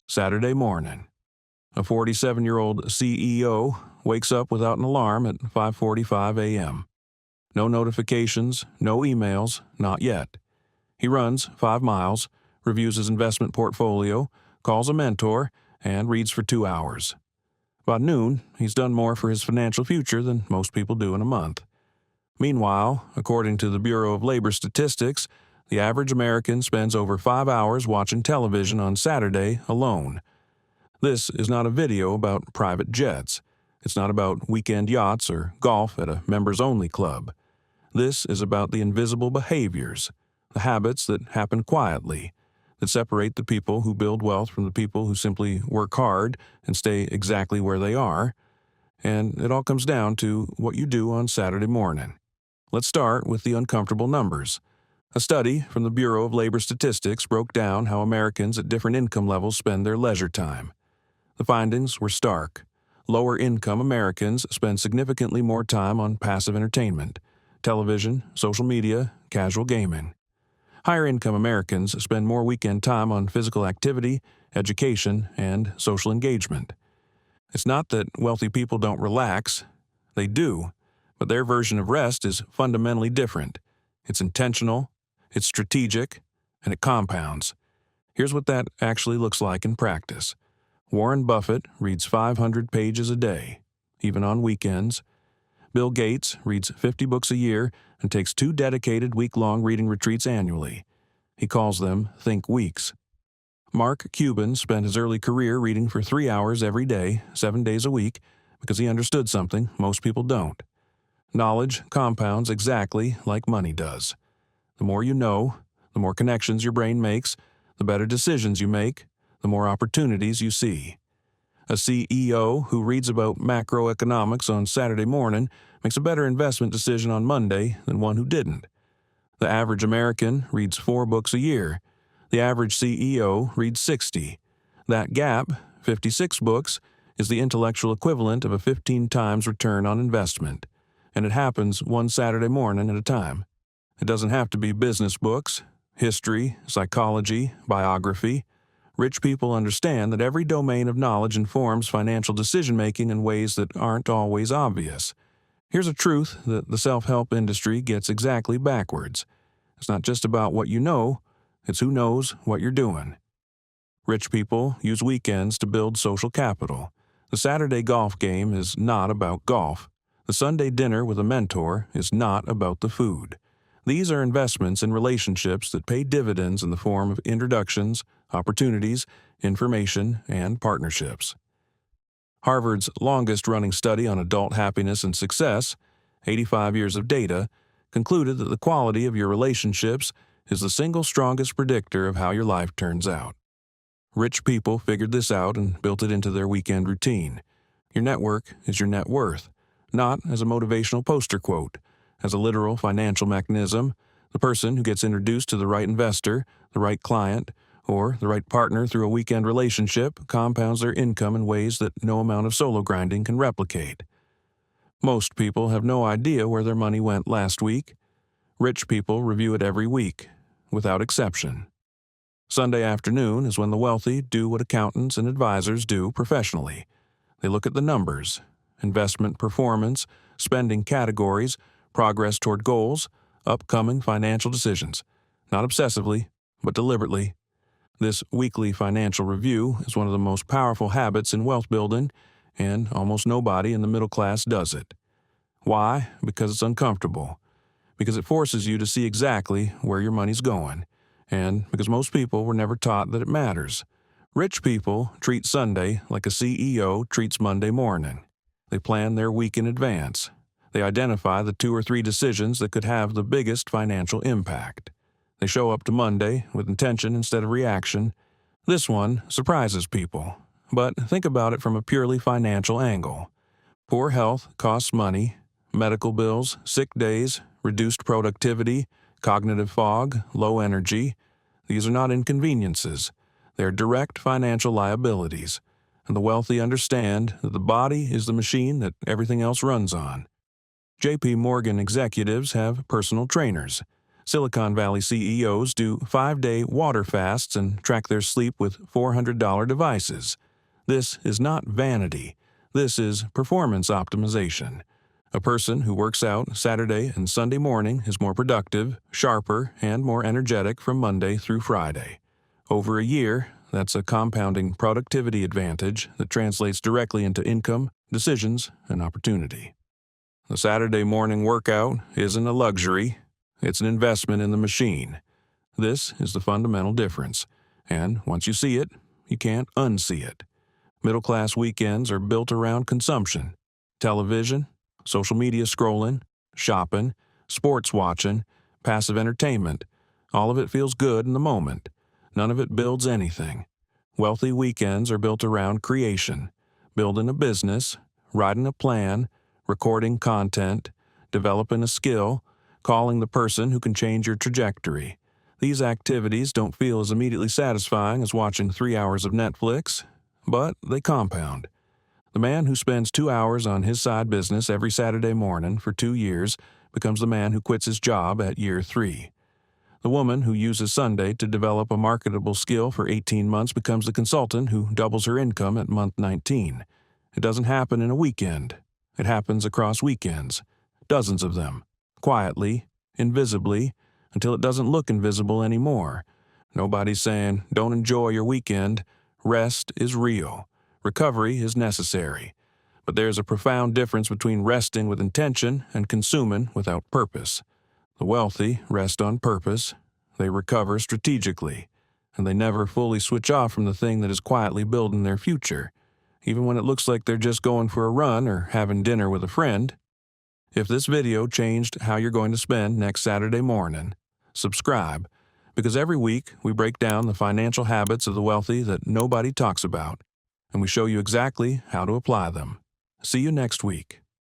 Saturday morning. A 47-year-old CEO wakes up without an alarm at 5:45 a.m. No notifications, no emails, not yet. He runs 5 miles, reviews his investment portfolio, calls a mentor, and reads for 2 hours. By noon, he's done more for his financial future than most people do in a month. Meanwhile, according to the Bureau of Labor Statistics, the average American spends over 5 hours watching television on Saturday alone. This is not a video about private jets. It's not about weekend yachts or golf at a members-only club. This is about the invisible behaviors, the habits that happen quietly, that separate the people who build wealth from the people who simply work hard and stay exactly where they are. And it all comes down to what you do on Saturday morning. Let's start with the uncomfortable numbers. A study from the Bureau of Labor Statistics broke down how Americans at different income levels spend their leisure time. The findings were stark. Lower-income Americans spend significantly more time on passive entertainment, television, social media, casual gaming. Higher-income Americans spend more weekend time on physical activity, education, and social engagement. It's not that wealthy people don't relax. They do, but their version of rest is fundamentally different. It's intentional, it's strategic, and it compounds. Here's what that actually looks like in practice. Warren Buffett reads 500 pages a day, even on weekends. Bill Gates reads 50 books a year and takes 2 dedicated week-long reading retreats annually. He calls them Think Weeks. Mark Cuban spent his early career reading for 3 hours every day, 7 days a week, because he understood something most people don't. Knowledge compounds exactly like money does. The more you know, the more connections your brain makes, the better decisions you make, the more opportunities you see. A CEO who reads about macroeconomics on Saturday morning makes a better investment decision on Monday than one who didn't. The average American reads 4 books a year. The average CEO reads 60. That gap, 56 books, is the intellectual equivalent of a 15 times return on investment. And it happens one Saturday morning at a time. It doesn't have to be business books, history, psychology, biography. Rich people understand that every domain of knowledge informs financial decision-making in ways that aren't always obvious. Here's a truth that the self-help industry gets exactly backwards. It's not just about what you know, it's who knows what you're doing. Rich people use weekends to build social capital. The Saturday golf game is not about golf. The Sunday dinner with a mentor is not about the food. These are investments in relationships that pay dividends in the form of introductions, opportunities, information, and partnerships. Harvard's longest-running study on adult happiness and success, 85 years of data, concluded that the quality of your relationships is the single strongest predictor of how your life turns out. Rich people figured this out and built it into their weekend routine. Your network is your net worth, not as a motivational poster quote. As a literal financial mechanism, the person who gets introduced to the right investor, the right client, or the right partner through a weekend relationship compounds their income in ways that no amount of solo grinding can replicate. Most people have no idea where their money went last week. Rich people review it every week, without exception. Sunday afternoon is when the wealthy do what accountants and advisors do professionally. They look at the numbers, investment performance, spending categories, progress toward goals, upcoming financial decisions. Not obsessively, but deliberately. This weekly financial review is one of the most powerful habits in wealth building, and almost nobody in the middle class does it. Why? Because it's uncomfortable. Because it forces you to see exactly where your money's going. And because most people were never taught that it matters. Rich people treat Sunday like a CEO treats Monday morning. They plan their week in advance. They identify the 2 or 3 decisions that could have the biggest financial impact. They show up to Monday with intention instead of reaction. This one surprises people, but think about it from a purely financial angle. Poor health costs money. Medical bills, sick days, reduced productivity, cognitive fog, low energy. These are not inconveniences. They are direct financial liabilities, and the wealthy understand that the body is the machine that everything else runs on. J.P. Morgan executives have personal trainers. Silicon Valley CEOs do 5-day water fasts and track their sleep with $400 devices. This is not vanity. This is performance optimization. A person who works out Saturday and Sunday morning is more productive, sharper, and more energetic from Monday through Friday. Over a year, that's a compounding productivity advantage that translates directly into income, decisions, and opportunity. The Saturday morning workout isn't a luxury, it's an investment in the machine. This is the fundamental difference, and once you see it, you can't unsee it. Middle-class weekends are built around consumption. Television, social media scrolling, shopping, sports watching, passive entertainment. All of it feels good in the moment. None of it builds anything. Wealthy weekends are built around creation, building a business, writing a plan, recording content, developing a skill, calling the person who can change your trajectory. These activities don't feel as immediately satisfying as watching 3 hours of Netflix, but they compound. The man who spends 2 hours on his side business every Saturday morning for 2 years becomes the man who quits his job at year 3. The woman who uses Sunday to develop a marketable skill for 18 months becomes the consultant who doubles her income at month 19. It doesn't happen in a weekend. It happens across weekends, dozens of them, quietly, invisibly, until it doesn't look invisible anymore. Nobody's saying, don't enjoy your weekend. Rest is real. Recovery is necessary. But there's a profound difference between resting with intention and consuming without purpose. The wealthy rest on purpose, they recover strategically, and they never fully switch off from the thing that is quietly building their future, even when it looks like they're just going for a run or having dinner with a friend. If this video changed how you're going to spend next Saturday morning, subscribe, because every week we break down the financial habits of the wealthy that nobody talks about, and we show you exactly how to apply them. See you next week.